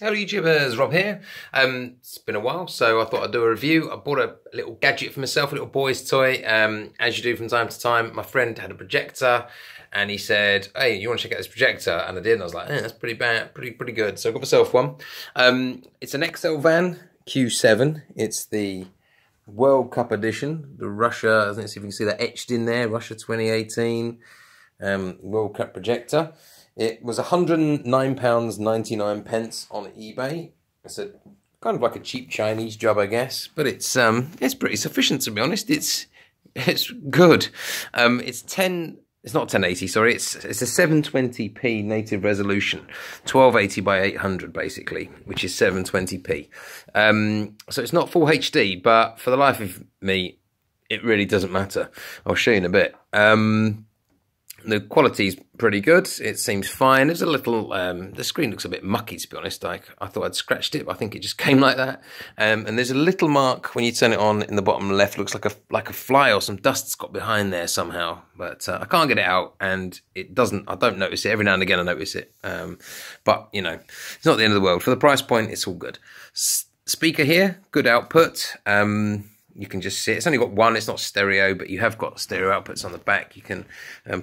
Hello YouTubers, Rob here. It's been a while, so I thought I'd do a review. I bought a little gadget for myself, a little boy's toy, as you do from time to time. My friend had a projector, and he said, hey, you want to check out this projector? And I did, and I was like, that's pretty bad, pretty good. So I got myself one. It's an Excelvan Q7. It's the World Cup edition, the Russia, let's see if you can see that etched in there, Russia 2018 World Cup projector. It was £109.99 on eBay. It's a kind of like a cheap Chinese job, I guess, but it's pretty sufficient, to be honest. It's good. It's not 1080, sorry. It's a 720p native resolution, 1280 by 800 basically, which is 720p. So it's not full HD, but for the life of me, it really doesn't matter. I'll show you in a bit. The quality's pretty good. It seems fine. There's a little, the screen looks a bit mucky, to be honest. I thought I'd scratched it, but I think it just came like that. And there's a little mark when you turn it on in the bottom left. Looks like a fly or some dust's got behind there somehow. But I can't get it out, and it doesn't. I don't notice it. Every now and again I notice it. But you know, it's not the end of the world. For the price point, it's all good. Speaker here, good output. You can just see it's only got one. It's not stereo, but you have got stereo outputs on the back. You can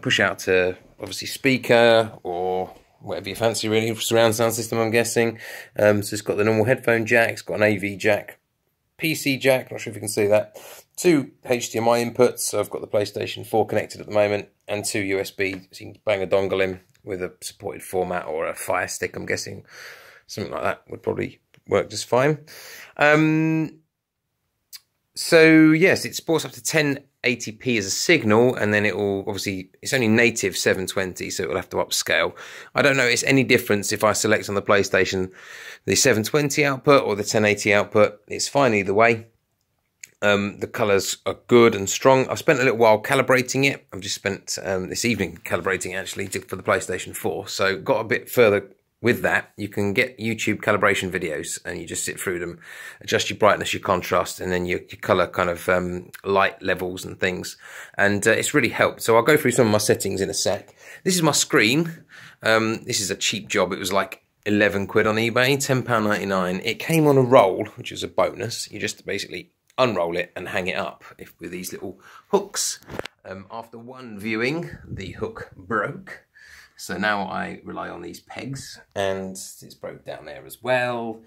push out to obviously speaker or whatever you fancy, really. Surround sound system, I'm guessing. So it's got the normal headphone jack. It's got an AV jack, PC jack. Not sure if you can see that. 2 HDMI inputs. So I've got the PlayStation 4 connected at the moment, and 2 USB. So you can bang a dongle in with a supported format or a Fire Stick. I'm guessing something like that would probably work just fine. So yes, it supports up to 1080p as a signal, and then it will obviously, it's only native 720, so it will have to upscale. I don't notice any difference if I select on the PlayStation the 720 output or the 1080 output. It's fine either way. The colours are good and strong. I've spent a little while calibrating it. I've just spent this evening calibrating it actually for the PlayStation 4, so got a bit further. With that, you can get YouTube calibration videos, and you just sit through them, adjust your brightness, your contrast, and then your colour kind of light levels and things. And it's really helped. So I'll go through some of my settings in a sec. This is my screen. This is a cheap job. It was like 11 quid on eBay, £10.99. It came on a roll, which is a bonus. You just basically unroll it and hang it up with these little hooks. After one viewing, the hook broke. So now I rely on these pegs, and it's broke down there as well.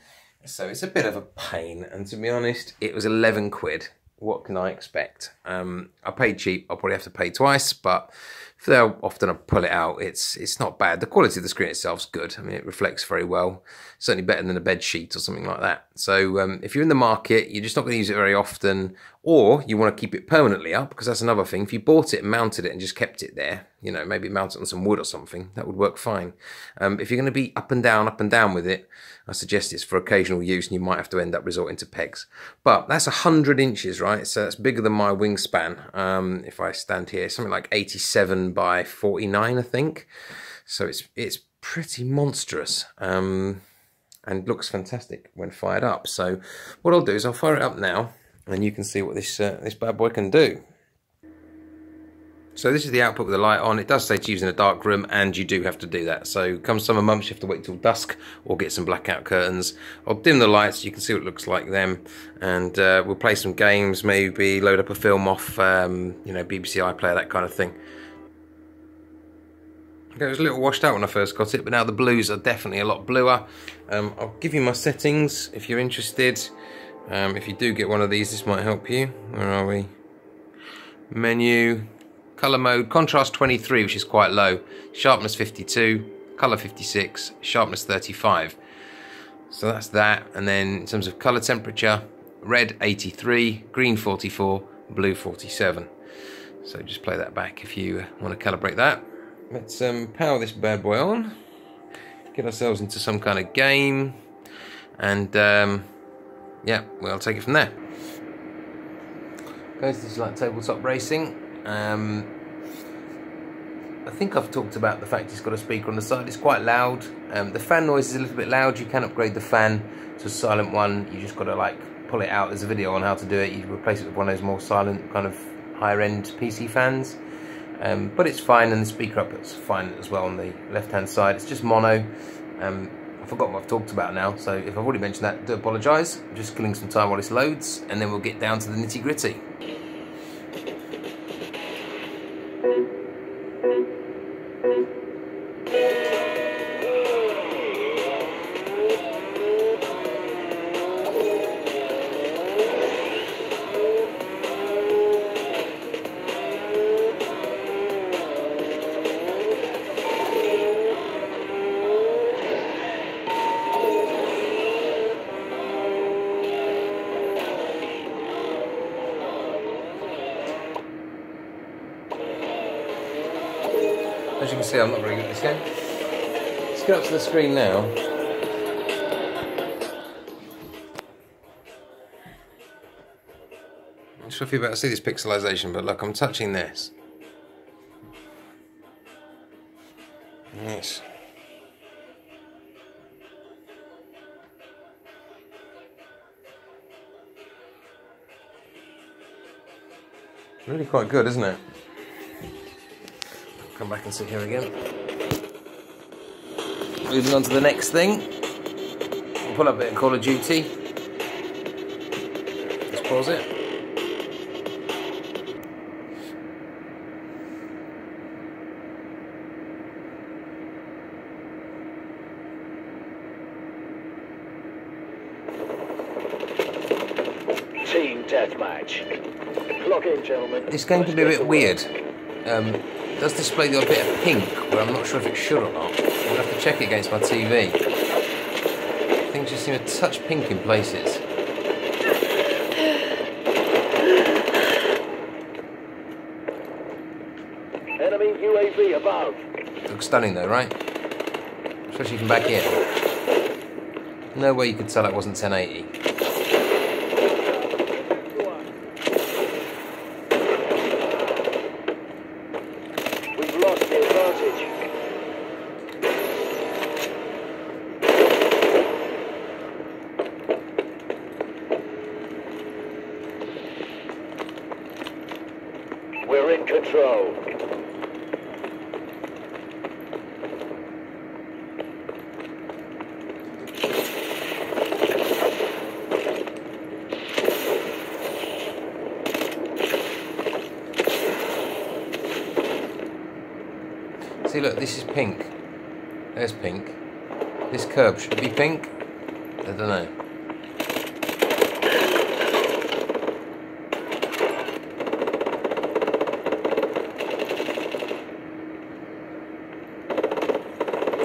So it's a bit of a pain, and to be honest, it was 11 quid. What can I expect? I paid cheap. I'll probably have to pay twice, but for how often I pull it out, it's not bad. The quality of the screen itself is good. I mean, it reflects very well. Certainly better than a bed sheet or something like that. So if you're in the market, you're just not going to use it very often, or you want to keep it permanently up, because that's another thing. If you bought it and mounted it and just kept it there, you know, maybe mount it on some wood or something, that would work fine. If you're going to be up and down with it, I suggest it's for occasional use, and you might have to end up resorting to pegs. But that's 100 inches, right? So that's bigger than my wingspan. If I stand here, something like 87 by 49, I think. So it's pretty monstrous, and looks fantastic when fired up. So what I'll do is I'll fire it up now, and you can see what this bad boy can do. So this is the output with the light on. It does say to use in a dark room, and you do have to do that. So come summer months, you have to wait till dusk or get some blackout curtains. I'll dim the lights so you can see what it looks like then, and we'll play some games, maybe load up a film off, you know, BBC iPlayer, that kind of thing. Okay, it was a little washed out when I first got it, but now the blues are definitely a lot bluer. I'll give you my settings if you're interested. If you do get one of these, this might help you. Where are we? Menu. Colour mode, contrast 23, which is quite low. Sharpness 52, colour 56, sharpness 35. So that's that. And then in terms of colour temperature, red 83, green 44, blue 47. So just play that back if you want to calibrate that. Let's power this bad boy on, get ourselves into some kind of game, and yeah, we'll take it from there. Okay, so this is like tabletop racing. I think I've talked about the fact it's got a speaker on the side. It's quite loud. The fan noise is a little bit loud. You can upgrade the fan to a silent one. You just got to like pull it out. There's a video on how to do it. You replace it with one of those more silent kind of higher end PC fans. But it's fine, and the speaker output's fine as well on the left hand side. It's just mono. I've forgotten what I've talked about now, so if I've already mentioned that, do apologise. I'm just killing some time while this loads, and then we'll get down to the nitty gritty. As you can see, I'm not very good at this game. Let's get up to the screen now. I'm not sure if you're about to see this pixelization, but look, I'm touching this. Yes. Really quite good, isn't it? Come back and sit here again. Moving on to the next thing. We'll pull up a bit of Call of Duty. Let's pause it. Team deathmatch. Log in, gentlemen. This game can be a bit weird. It does display the odd bit of pink, but I'm not sure if it should or not. I'll have to check it against my TV. Things just seem a touch pink in places. Enemy UAV above. Looks stunning though, right? Especially from back here. No way you could tell it wasn't 1080. We're in control. See, look, this is pink. There's pink. This curb, should it be pink? I don't know.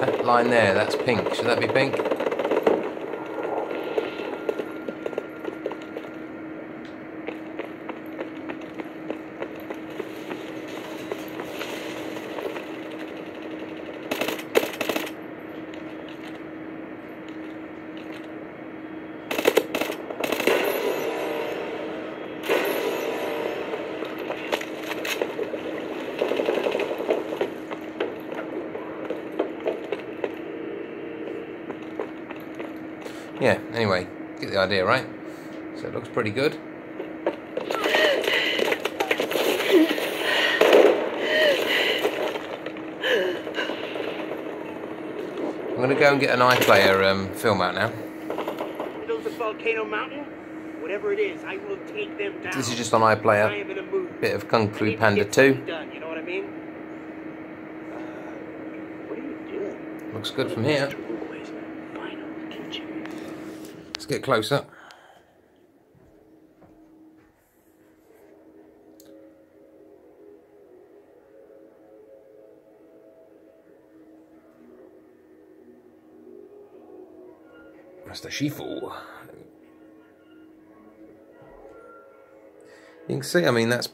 That line there, that's pink. Should that be pink? Yeah, anyway, get the idea, right? So it looks pretty good. I'm going to go and get an iPlayer film out now. Those of Volcano Mountain, whatever it is, I will take them down. This is just on iPlayer. I am in a mood. Bit of Kung Fu I need to Panda get 2. something done, you know what I mean? What are you doing? Looks good from here. Let's get closer. Master Shifu. You can see, I mean, that's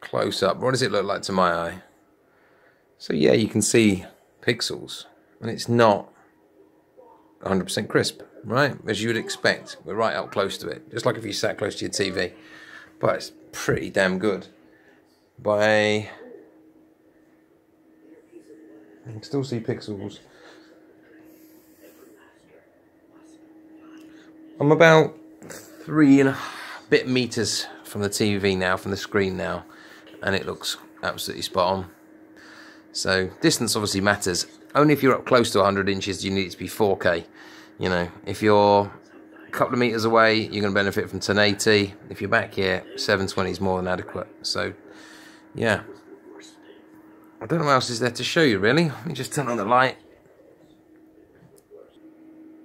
close up. What does it look like to my eye? So yeah, you can see pixels, and it's not 100% crisp, right? As you would expect. We're right up close to it, just like if you sat close to your TV. But it's pretty damn good. You can still see pixels. I'm about 3.5 meters from the TV now, from the screen now, and it looks absolutely spot on. So distance obviously matters Only if you're up close to 100 inches do you need it to be 4K. You know, if you're a couple of meters away, you're going to benefit from 1080. If you're back here, 720 is more than adequate. So, yeah. I don't know what else is there to show you, really. Let me just turn on the light.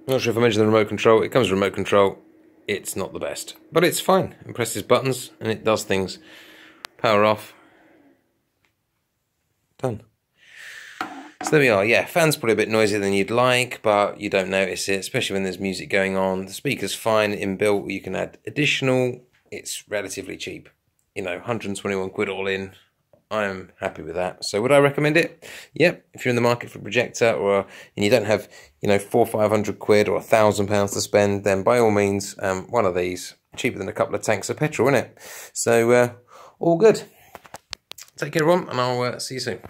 I'm not sure if I mentioned the remote control. It comes with remote control. It's not the best, but it's fine. It presses buttons and it does things. Power off. Done. So there we are. Yeah, fan's probably a bit noisier than you'd like, but you don't notice it, especially when there's music going on. The speaker's fine, inbuilt. You can add additional. It's relatively cheap. You know, 121 quid all in. I am happy with that. So would I recommend it? Yep. If you're in the market for a projector and you don't have, you know, 400 or 500 quid or £1,000 to spend, then by all means, one of these, cheaper than a couple of tanks of petrol, isn't it? So all good. Take care, everyone, and I'll see you soon.